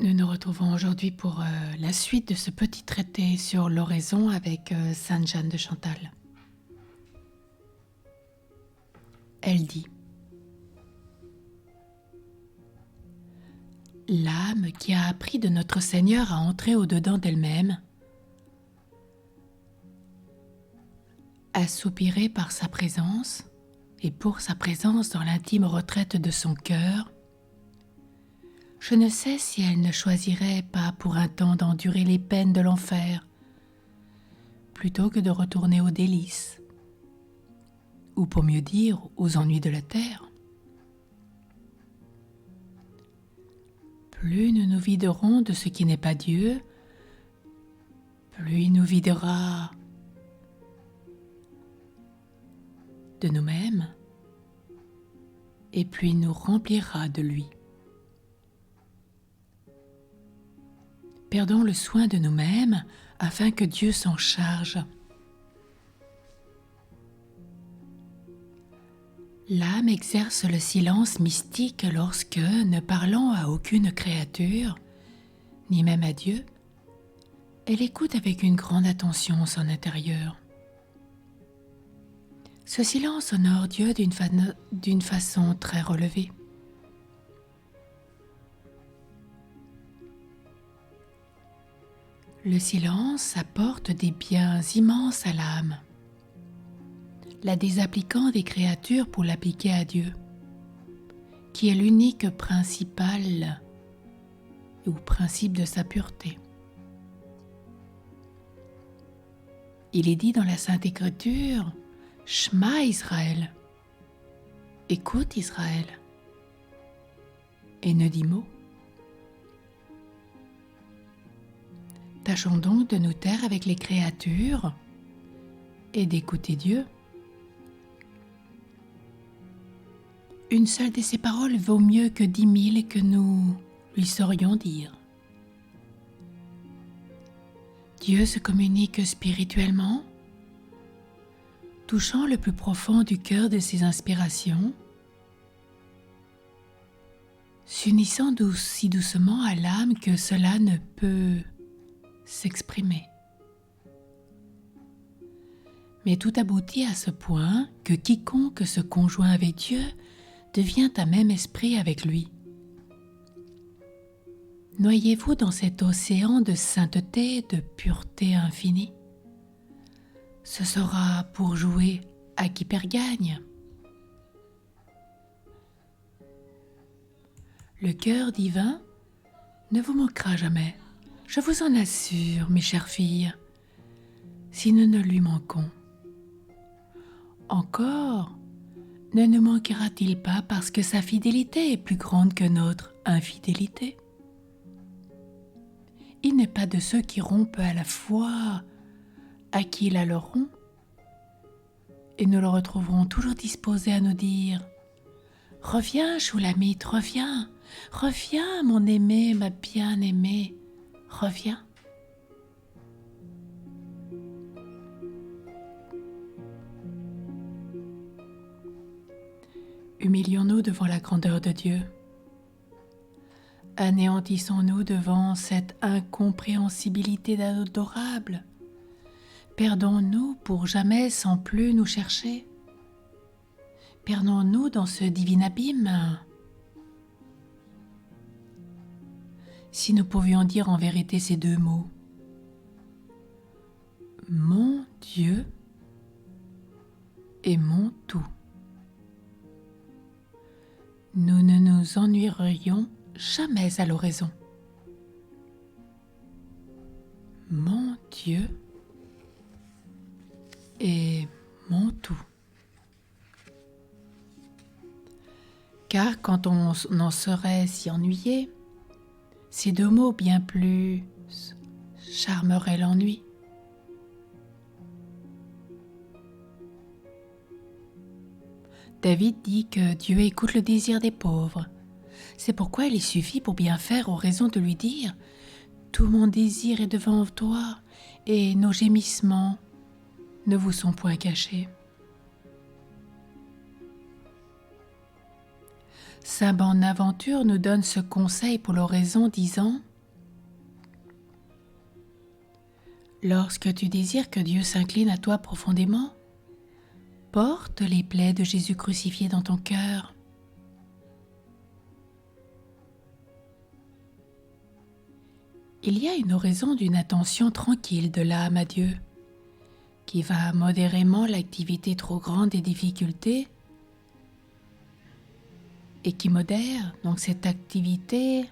Nous nous retrouvons aujourd'hui pour la suite de ce petit traité sur l'oraison avec Sainte Jeanne de Chantal. Elle dit: l'âme qui a appris de notre Seigneur à entrer au-dedans d'elle-même, a soupiré par sa présence et pour sa présence dans l'intime retraite de son cœur. Je ne sais si elle ne choisirait pas pour un temps d'endurer les peines de l'enfer, plutôt que de retourner aux délices, ou pour mieux dire, aux ennuis de la terre. Plus nous nous viderons de ce qui n'est pas Dieu, plus il nous videra de nous-mêmes, et plus il nous remplira de lui. Perdons le soin de nous-mêmes afin que Dieu s'en charge. L'âme exerce le silence mystique lorsque, ne parlant à aucune créature, ni même à Dieu, elle écoute avec une grande attention son intérieur. Ce silence honore Dieu d'une façon très relevée. Le silence apporte des biens immenses à l'âme, la désappliquant des créatures pour l'appliquer à Dieu, qui est l'unique principal ou principe de sa pureté. Il est dit dans la Sainte Écriture: Shema Israël, écoute Israël, et ne dis mot. Tâchons donc de nous taire avec les créatures et d'écouter Dieu. Une seule de ses paroles vaut mieux que 10 000 que nous lui saurions dire. Dieu se communique spirituellement, touchant le plus profond du cœur de ses inspirations, s'unissant si doucement à l'âme que cela ne peut s'exprimer. Mais tout aboutit à ce point que quiconque se conjoint avec Dieu devient un même esprit avec lui. Noyez-vous dans cet océan de sainteté, de pureté infinie. Ce sera pour jouer à qui perd gagne. Le cœur divin ne vous manquera jamais. Je vous en assure, mes chères filles, si nous ne lui manquons. Encore, ne nous manquera-t-il pas parce que sa fidélité est plus grande que notre infidélité? Il n'est pas de ceux qui rompent à la foi à qui il a le rond, et nous le retrouverons toujours disposé à nous dire: reviens, Choulamite, reviens, reviens, mon aimé, ma bien-aimée, reviens. Humilions-nous devant la grandeur de Dieu. Anéantissons-nous devant cette incompréhensibilité adorable. Perdons-nous pour jamais sans plus nous chercher. Perdons-nous dans ce divin abîme. Si nous pouvions dire en vérité ces 2 mots: mon Dieu et mon tout, nous ne nous ennuierions jamais à l'oraison. Mon Dieu et mon tout. Car quand on en serait si ennuyé, ces 2 mots bien plus charmeraient l'ennui. David dit que Dieu écoute le désir des pauvres. C'est pourquoi il suffit pour bien faire oraison de lui dire: tout mon désir est devant toi, et nos gémissements ne vous sont point cachés. Saint Bonaventure nous donne ce conseil pour l'oraison, disant: Lorsque tu désires que Dieu s'incline à toi profondément, porte les plaies de Jésus crucifié dans ton cœur. Il y a une oraison d'une attention tranquille de l'âme à Dieu, qui va modérément l'activité trop grande des difficultés et qui modère donc cette activité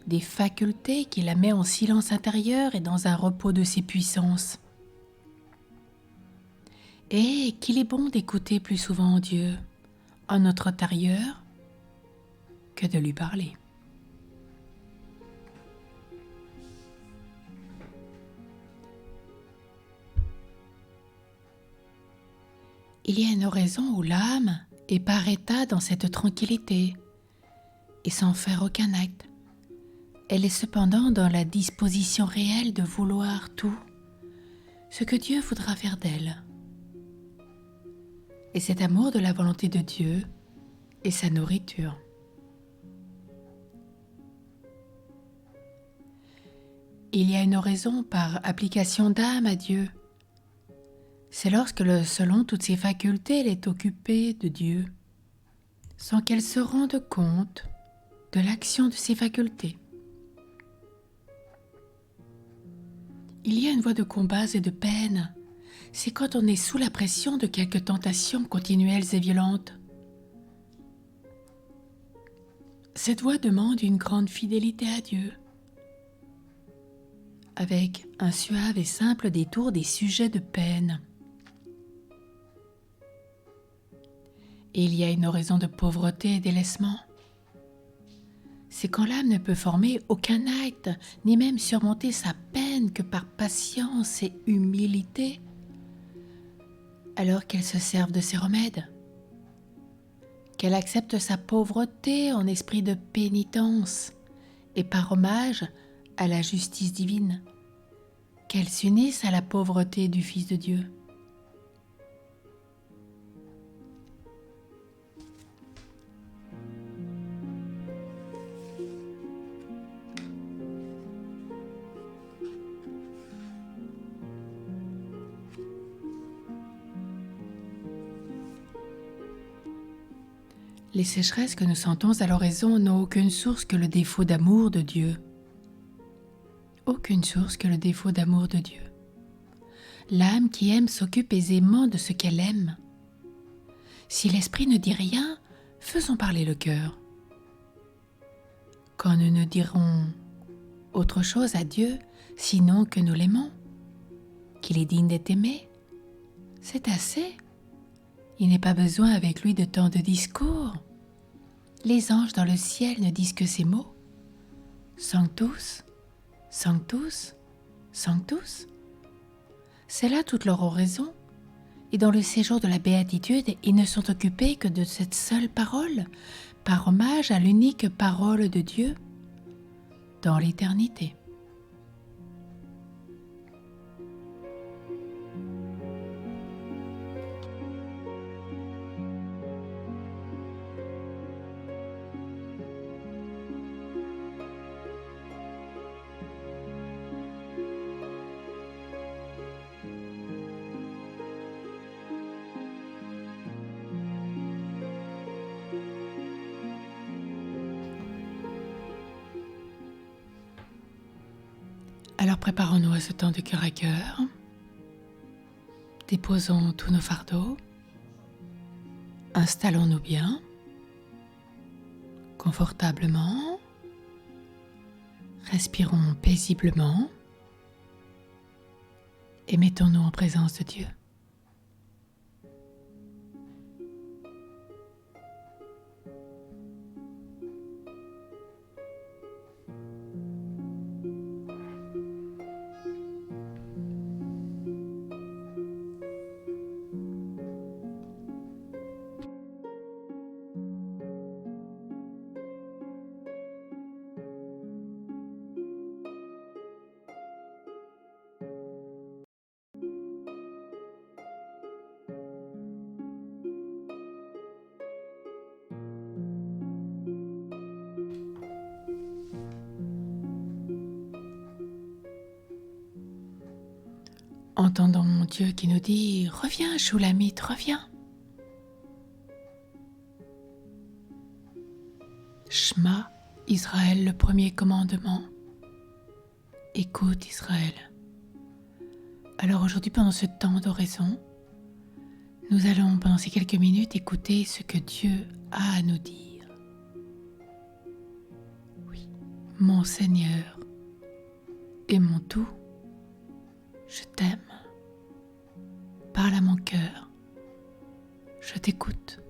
des facultés qui la met en silence intérieur et dans un repos de ses puissances. Et qu'il est bon d'écouter plus souvent Dieu en notre intérieur que de lui parler. Il y a une oraison où l'âme est par état dans cette tranquillité et sans faire aucun acte. Elle est cependant dans la disposition réelle de vouloir tout ce que Dieu voudra faire d'elle. Et cet amour de la volonté de Dieu est sa nourriture. Il y a une oraison par application d'âme à Dieu. C'est lorsque, selon toutes ses facultés, elle est occupée de Dieu, sans qu'elle se rende compte de l'action de ses facultés. Il y a une voie de combats et de peine. C'est quand on est sous la pression de quelques tentations continuelles et violentes. Cette voie demande une grande fidélité à Dieu, avec un suave et simple détour des sujets de peine. Et il y a une oraison de pauvreté et délaissement. C'est quand l'âme ne peut former aucun acte, ni même surmonter sa peine que par patience et humilité, alors qu'elle se serve de ses remèdes, qu'elle accepte sa pauvreté en esprit de pénitence et par hommage à la justice divine, qu'elle s'unisse à la pauvreté du Fils de Dieu. Les sécheresses que nous sentons à l'horizon n'ont aucune source que le défaut d'amour de Dieu. Aucune source que le défaut d'amour de Dieu. L'âme qui aime s'occupe aisément de ce qu'elle aime. Si l'esprit ne dit rien, faisons parler le cœur. Quand nous ne dirons autre chose à Dieu, sinon que nous l'aimons, qu'il est digne d'être aimé, c'est assez. Il n'est pas besoin avec lui de tant de discours. Les anges dans le ciel ne disent que ces mots. Sanctus, Sanctus, Sanctus. C'est là toute leur oraison. Et dans le séjour de la béatitude, ils ne sont occupés que de cette seule parole, par hommage à l'unique parole de Dieu dans l'éternité. Alors préparons-nous à ce temps de cœur à cœur. Déposons tous nos fardeaux. Installons-nous bien, confortablement. Respirons paisiblement et mettons-nous en présence de Dieu. Entendons Dieu qui nous dit « Reviens, Shulamite, reviens !» Shema, Israël, le premier commandement. Écoute, Israël. Alors aujourd'hui, pendant ce temps d'oraison, nous allons, pendant ces quelques minutes, écouter ce que Dieu a à nous dire. Oui, mon Seigneur et mon tout, je t'aime. Parle à mon cœur, je t'écoute.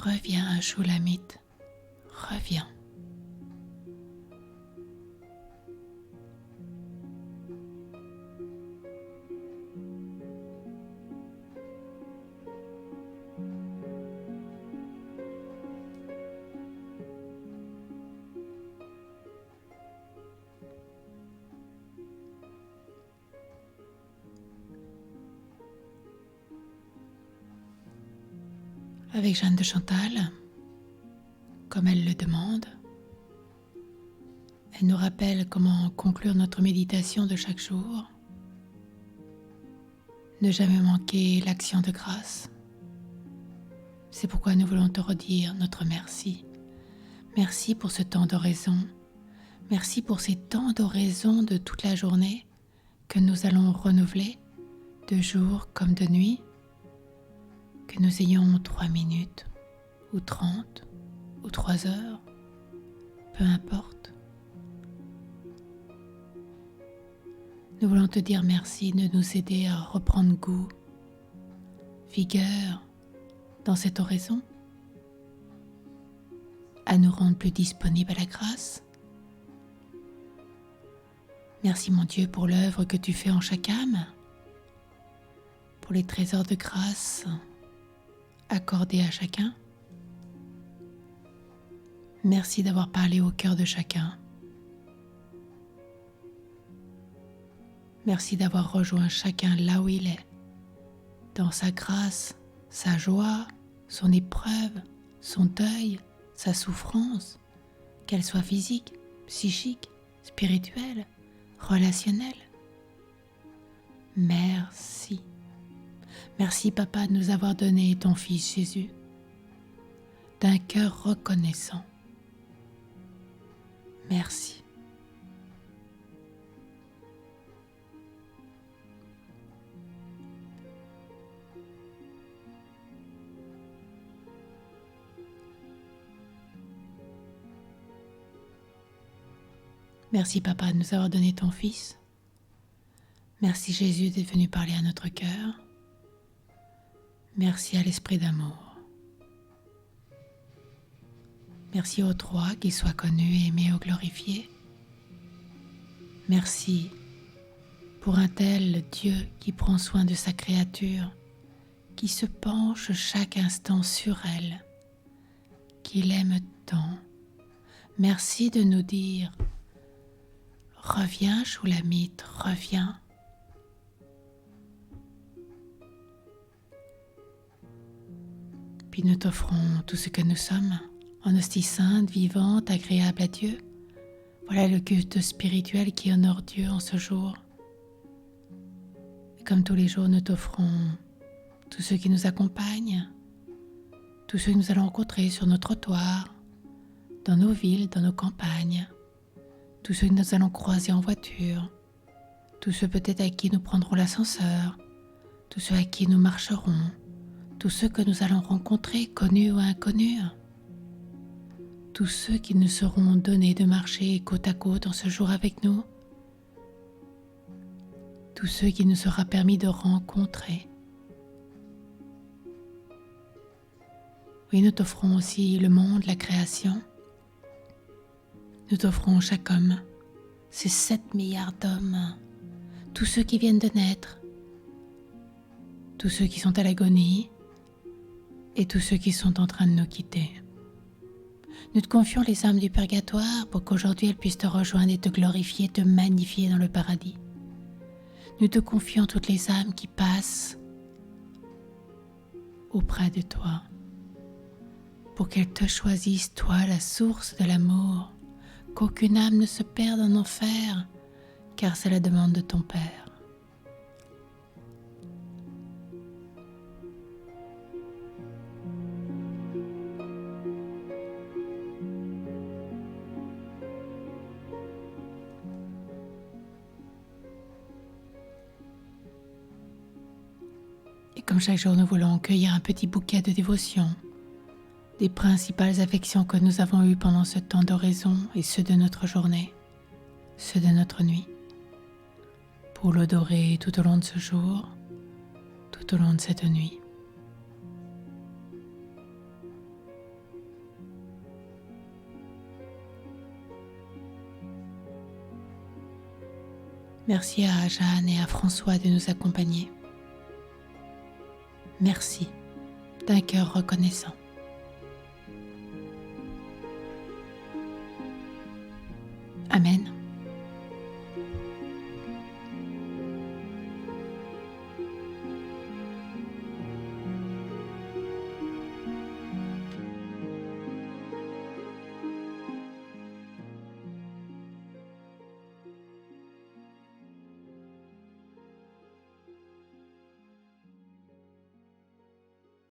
Reviens, Shulamite, reviens. Avec Jeanne de Chantal, comme elle le demande, elle nous rappelle comment conclure notre méditation de chaque jour. Ne jamais manquer l'action de grâce. C'est pourquoi nous voulons te redire notre merci. Merci pour ce temps d'oraison. Merci pour ces temps d'oraison de toute la journée que nous allons renouveler, de jour comme de nuit. Que nous ayons 3 minutes, ou 30, ou 3 heures, peu importe. Nous voulons te dire merci de nous aider à reprendre goût, vigueur dans cette oraison, à nous rendre plus disponibles à la grâce. Merci mon Dieu pour l'œuvre que tu fais en chaque âme, pour les trésors de grâce accordés à chacun. Merci d'avoir parlé au cœur de chacun. Merci d'avoir rejoint chacun là où il est, dans sa grâce, sa joie, son épreuve, son deuil, sa souffrance, qu'elle soit physique, psychique, spirituelle, relationnelle. Merci. Merci Papa de nous avoir donné ton Fils Jésus, d'un cœur reconnaissant. Merci. Merci Papa de nous avoir donné ton Fils. Merci Jésus d'être venu parler à notre cœur. Merci à l'Esprit d'amour. Merci aux trois, qu'ils soient connus, aimés ou glorifiés. Merci pour un tel Dieu qui prend soin de sa créature, qui se penche chaque instant sur elle, qu'il aime tant. Merci de nous dire « Reviens, Shulamite, reviens ». Puis nous t'offrons tout ce que nous sommes, en hostie sainte, vivante, agréable à Dieu. Voilà le culte spirituel qui honore Dieu en ce jour. Et comme tous les jours, nous t'offrons tous ceux qui nous accompagnent, tous ceux que nous allons rencontrer sur nos trottoirs, dans nos villes, dans nos campagnes, tous ceux que nous allons croiser en voiture, tous ceux peut-être à qui nous prendrons l'ascenseur, tous ceux à qui nous marcherons, tous ceux que nous allons rencontrer, connus ou inconnus, tous ceux qui nous seront donnés de marcher côte à côte en ce jour avec nous, tous ceux qui nous sera permis de rencontrer. Oui, nous t'offrons aussi le monde, la création. Nous t'offrons chaque homme, ces 7 milliards d'hommes, tous ceux qui viennent de naître, tous ceux qui sont à l'agonie et tous ceux qui sont en train de nous quitter. Nous te confions les âmes du purgatoire pour qu'aujourd'hui elles puissent te rejoindre et te glorifier, te magnifier dans le paradis. Nous te confions toutes les âmes qui passent auprès de toi pour qu'elles te choisissent, toi, la source de l'amour, qu'aucune âme ne se perde en enfer, car c'est la demande de ton Père. Et comme chaque jour, nous voulons cueillir un petit bouquet de dévotion, des principales affections que nous avons eues pendant ce temps d'oraison et ceux de notre journée, ceux de notre nuit, pour l'adorer tout au long de ce jour, tout au long de cette nuit. Merci à Jeanne et à François de nous accompagner. Merci d'un cœur reconnaissant. Amen.